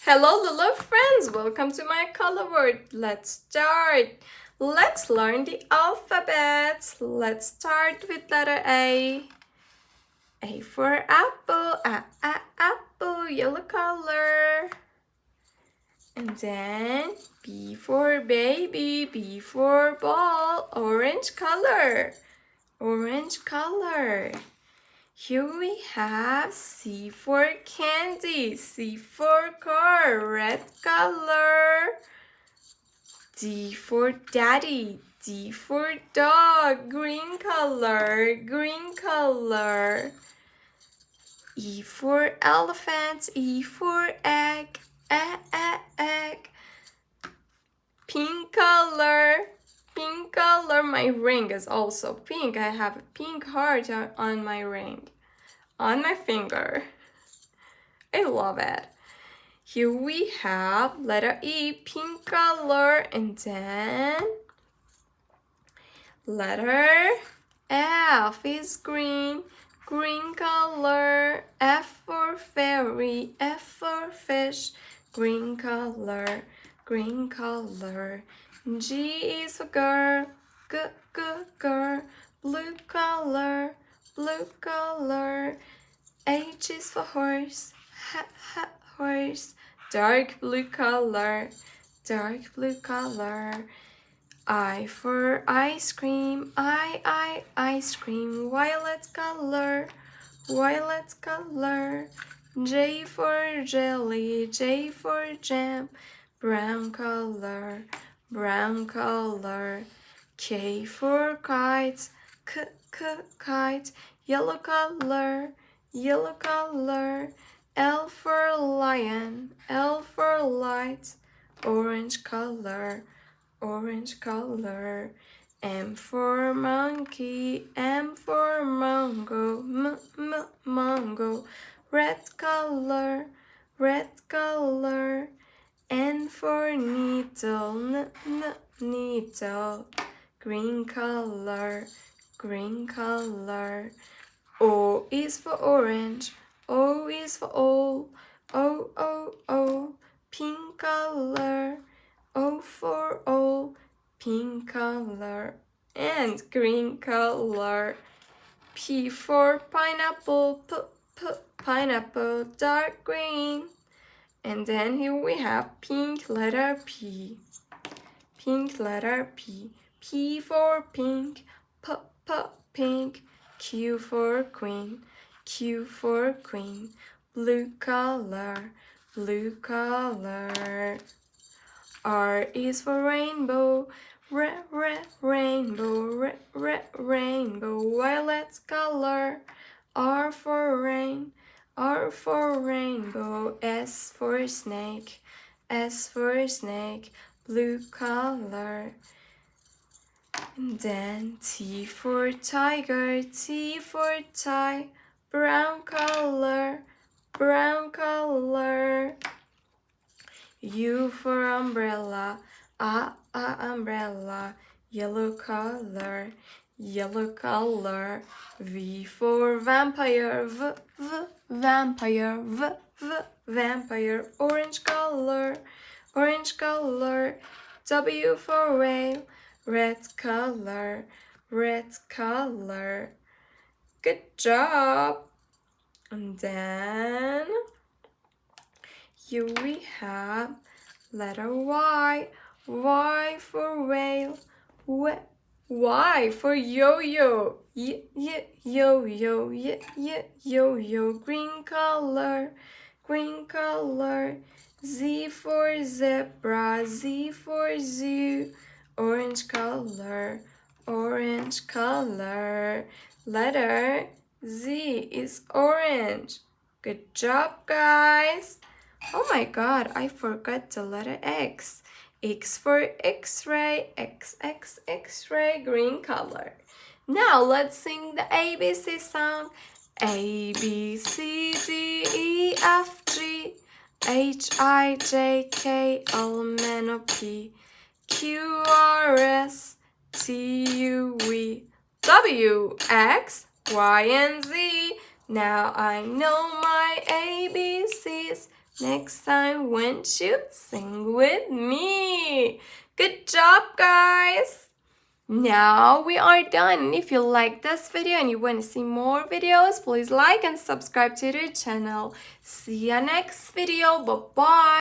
Hello little friends, welcome to my color word. Let's start. Let's learn the alphabet. Let's start with letter A. A for apple, apple, yellow color. And then B for baby, B for ball, orange color. Orange color. Here we have C for candy, C for car, red color. D for daddy, D for dog, green color, green color. E for elephant, E for egg, egg. Pink color, pink color. My ring is also pink. I have a pink heart on my ring, on my finger. I love it. Here we have letter E, pink color, and then letter F is green, green color. F for fairy, F for fish, green color, green color. G is for girl, girl, blue color, blue color. H is for horse, horse, dark blue color, dark blue color. I for ice cream, ice cream, violet color, violet color. J for jelly, J for jam, brown color, brown color. K for kites, kite, yellow color, yellow color. L for lion, L for light, orange color, orange color. M for monkey, M for mango, mango, red color, red color. N for needle, needle, green color, green color. O is for orange, O is for O, pink color, O for O, pink color, and green color. P for pineapple, pineapple, dark green. And then here we have pink letter P, pink letter P. P for pink, pink. Q for queen, Q for queen, blue color, blue color. R is for rainbow, rainbow, rainbow, violet color. R for rain, R for rainbow. S for snake, S for snake, blue color. And then T for tiger, T for tie, brown color, brown color. U for umbrella, umbrella, yellow color, yellow color. V for vampire, vampire, vampire, orange color, orange color. W for whale, red color, red color. Good job. And then here we have letter Y, Y for whale, Y for yo-yo, yo-yo, yo-yo, green color, green color. Z for zebra, Z for zoo, orange color, orange color. Letter Z is orange. Good job, guys. Oh my god, I forgot the letter X. X for X-ray, X-ray, green color. Now let's sing the ABC song. A, B, C, D, E, F, G, H, I, J, K, L, M, N, O, P, Q, R, S, T, U, V, W, X, Y, and Z. Now I know my ABCs. Next time, won't you sing with me? Good job, guys! Now we are done. If you like this video and you want to see more videos, please like and subscribe to the channel. See you next video. Bye-bye.